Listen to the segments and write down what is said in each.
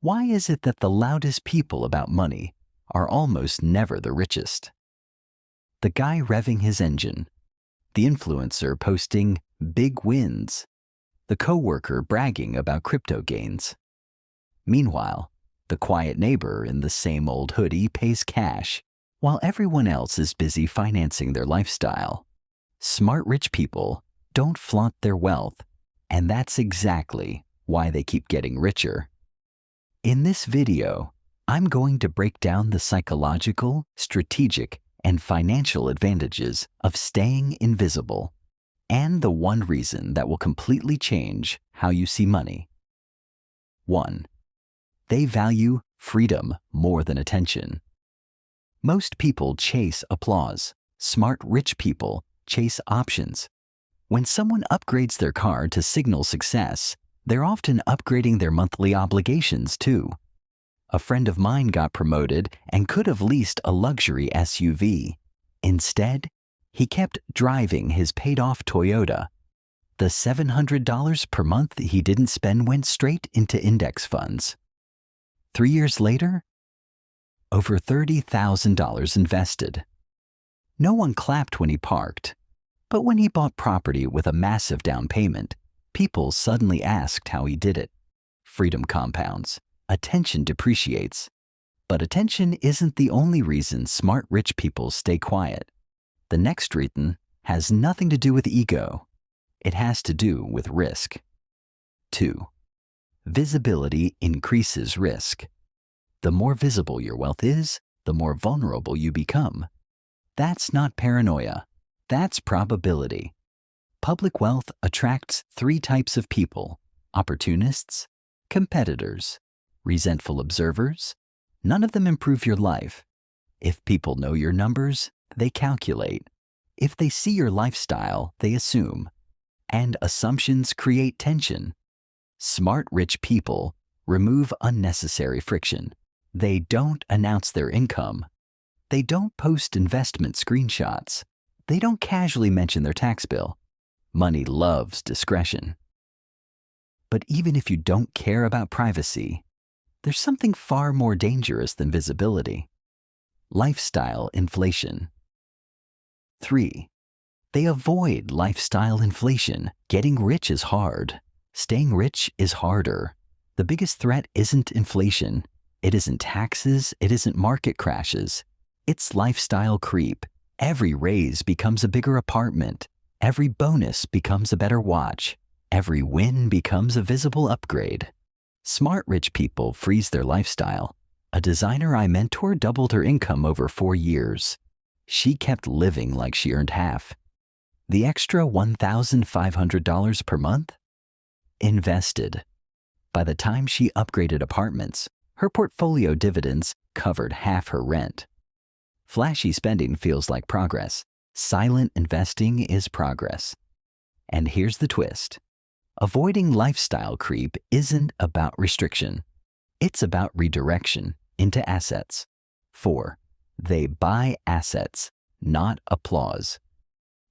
Why is it that the loudest people about money are almost never the richest? The guy revving his engine, the influencer posting big wins, the coworker bragging about crypto gains. Meanwhile, the quiet neighbor in the same old hoodie pays cash while everyone else is busy financing their lifestyle. Smart rich people don't flaunt their wealth, and that's exactly why they keep getting richer. In this video, I'm going to break down the psychological, strategic, and financial advantages of staying invisible, and the one reason that will completely change how you see money. 1. They value freedom more than attention. Most people chase applause. Smart rich people chase options. When someone upgrades their car to signal success, they're often upgrading their monthly obligations too. A friend of mine got promoted and could have leased a luxury SUV. Instead, he kept driving his paid-off Toyota. The $700 per month he didn't spend went straight into index funds. 3 years later, over $30,000 invested. No one clapped when he parked, but when he bought property with a massive down payment, people suddenly asked how he did it. Freedom compounds. Attention depreciates. But attention isn't the only reason smart rich people stay quiet. The next reason has nothing to do with ego. It has to do with risk. 2. Visibility increases risk. The more visible your wealth is, the more vulnerable you become. That's not paranoia. That's probability. Public wealth attracts 3 types of people: opportunists, competitors, resentful observers. None of them improve your life. If people know your numbers, they calculate. If they see your lifestyle, they assume. And assumptions create tension. Smart rich people remove unnecessary friction. They don't announce their income. They don't post investment screenshots. They don't casually mention their tax bill. Money loves discretion. But even if you don't care about privacy, there's something far more dangerous than visibility: lifestyle inflation. 3. They avoid lifestyle inflation. Getting rich is hard. Staying rich is harder. The biggest threat isn't inflation. It isn't taxes. It isn't market crashes. It's lifestyle creep. Every raise becomes a bigger apartment. Every bonus becomes a better watch. Every win becomes a visible upgrade. Smart rich people freeze their lifestyle. A designer I mentor doubled her income over 4 years. She kept living like she earned half. The extra $1,500 per month? Invested. By the time she upgraded apartments, her portfolio dividends covered half her rent. Flashy spending feels like progress. Silent investing is progress. And here's the twist. Avoiding lifestyle creep isn't about restriction. It's about redirection into assets. 4. They buy assets, not applause.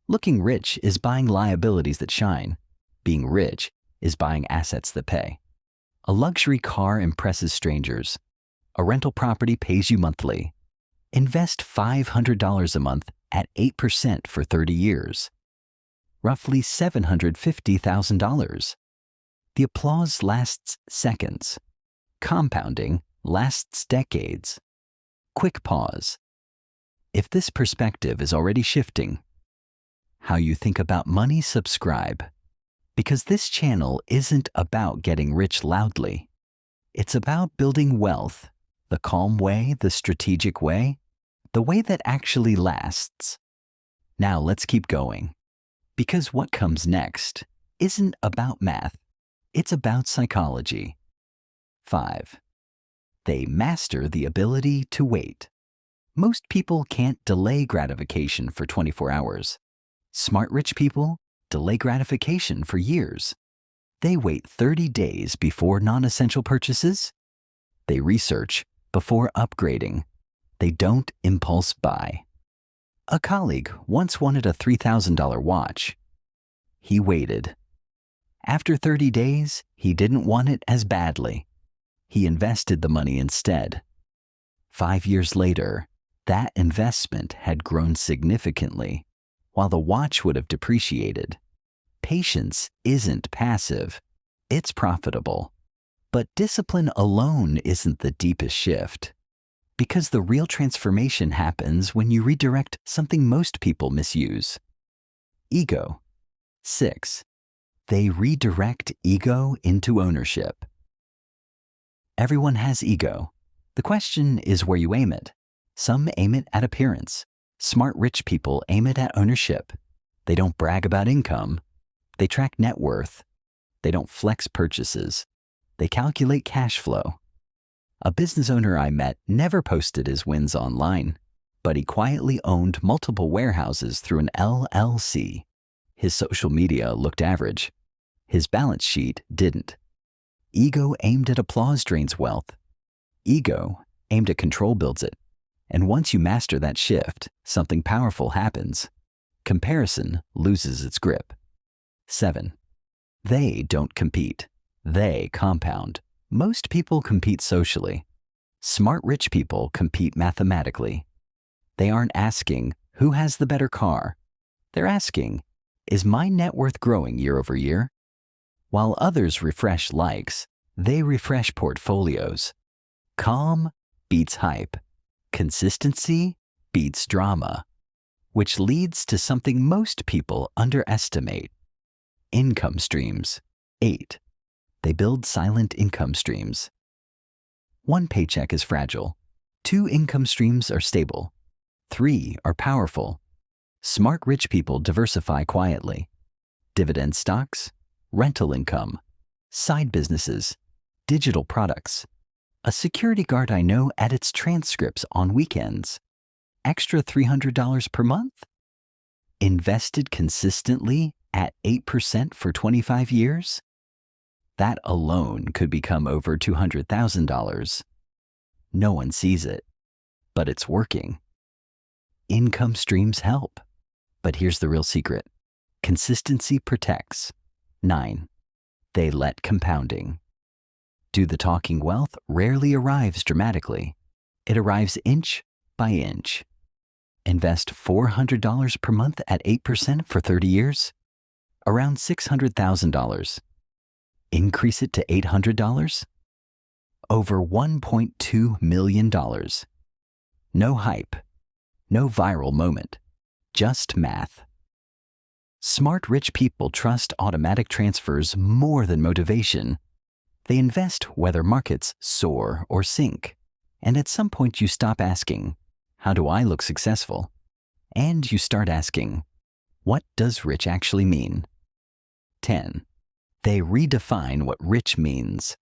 Looking rich is buying liabilities that shine. Being rich is buying assets that pay. A luxury car impresses strangers. A rental property pays you monthly. Invest $500 a month at 8% for 30 years. Roughly $750,000. The applause lasts seconds. Compounding lasts decades. Quick pause. If this perspective is already shifting how you think about money, subscribe. Because this channel isn't about getting rich loudly. It's about building wealth, the calm way, the strategic way, the way that actually lasts. Now let's keep going. Because what comes next isn't about math. It's about psychology. 5. They master the ability to wait. Most people can't delay gratification for 24 hours. Smart rich people delay gratification for years. They wait 30 days before non-essential purchases. They research before upgrading. They don't impulse buy. A colleague once wanted a $3,000 watch. He waited. After 30 days, he didn't want it as badly. He invested the money instead. 5 years later, that investment had grown significantly, while the watch would have depreciated. Patience isn't passive, it's profitable. But discipline alone isn't the deepest shift, because the real transformation happens when you redirect something most people misuse. Ego. 6. They redirect ego into ownership. Everyone has ego. The question is where you aim it. Some aim it at appearance. Smart rich people aim it at ownership. They don't brag about income. They track net worth. They don't flex purchases. They calculate cash flow. A business owner I met never posted his wins online, but he quietly owned multiple warehouses through an LLC. His social media looked average. His balance sheet didn't. Ego aimed at applause drains wealth. Ego aimed at control builds it. And once you master that shift, something powerful happens. Comparison loses its grip. 7. They don't compete. They compound. Most people compete socially. Smart rich people compete mathematically. They aren't asking, who has the better car? They're asking, is my net worth growing year over year? While others refresh likes, they refresh portfolios. Calm beats hype. Consistency beats drama, which leads to something most people underestimate. Income streams. 8. They build silent income streams. 1 paycheck is fragile. 2 income streams are stable. 3 are powerful. Smart rich people diversify quietly. Dividend stocks, rental income, side businesses, digital products. A security guard I know edits transcripts on weekends. Extra $300 per month? Invested consistently at 8% for 25 years? That alone could become over $200,000. No one sees it, but it's working. Income streams help. But here's the real secret. Consistency protects. 9. They let compounding. Do the talking wealth rarely arrives dramatically. It arrives inch by inch. Invest $400 per month at 8% for 30 years? Around $600,000. Increase it to $800? Over $1.2 million. No hype, no viral moment, just math. Smart rich people trust automatic transfers more than motivation. They invest whether markets soar or sink. And at some point you stop asking, how do I look successful? And you start asking, what does rich actually mean? 10. They redefine what rich means.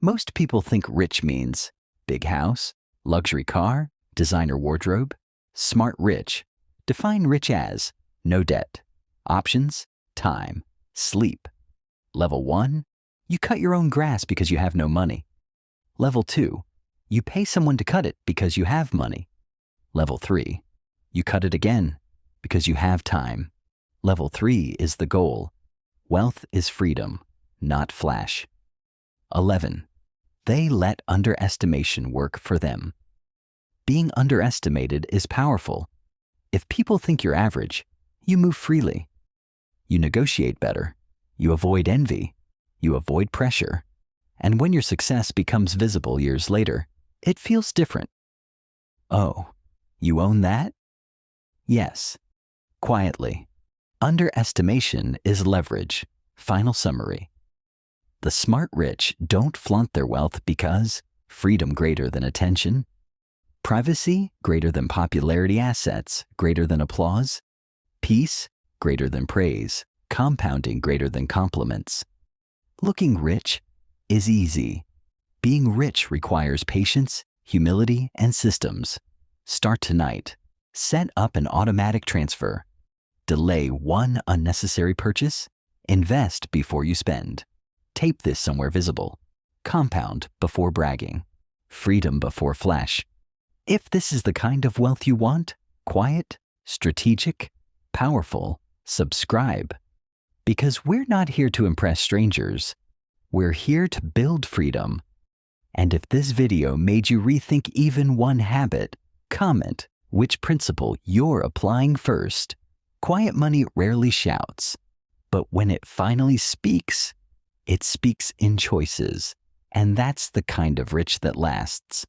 Most people think rich means big house, luxury car, designer wardrobe. Smart rich define rich as no debt, options, time, sleep. Level 1, you cut your own grass because you have no money. Level 2, you pay someone to cut it because you have money. Level 3, you cut it again because you have time. Level 3 is the goal. Wealth is freedom, not flash. 11. They let underestimation work for them. Being underestimated is powerful. If people think you're average, you move freely. You negotiate better. You avoid envy. You avoid pressure. And when your success becomes visible years later, it feels different. Oh, you own that? Yes. Quietly. Underestimation is leverage. Final summary. The smart rich don't flaunt their wealth because freedom greater than attention, privacy greater than popularity, assets greater than applause, peace greater than praise, compounding greater than compliments. Looking rich is easy. Being rich requires patience, humility, and systems. Start tonight. Set up an automatic transfer. Delay one unnecessary purchase. Invest before you spend. Tape this somewhere visible. Compound before bragging. Freedom before flash. If this is the kind of wealth you want, quiet, strategic, powerful, subscribe. Because we're not here to impress strangers. We're here to build freedom And if this video made you rethink even one habit, comment which principle you're applying first. Quiet money rarely shouts, but when it finally speaks, it speaks in choices. And that's the kind of rich that lasts.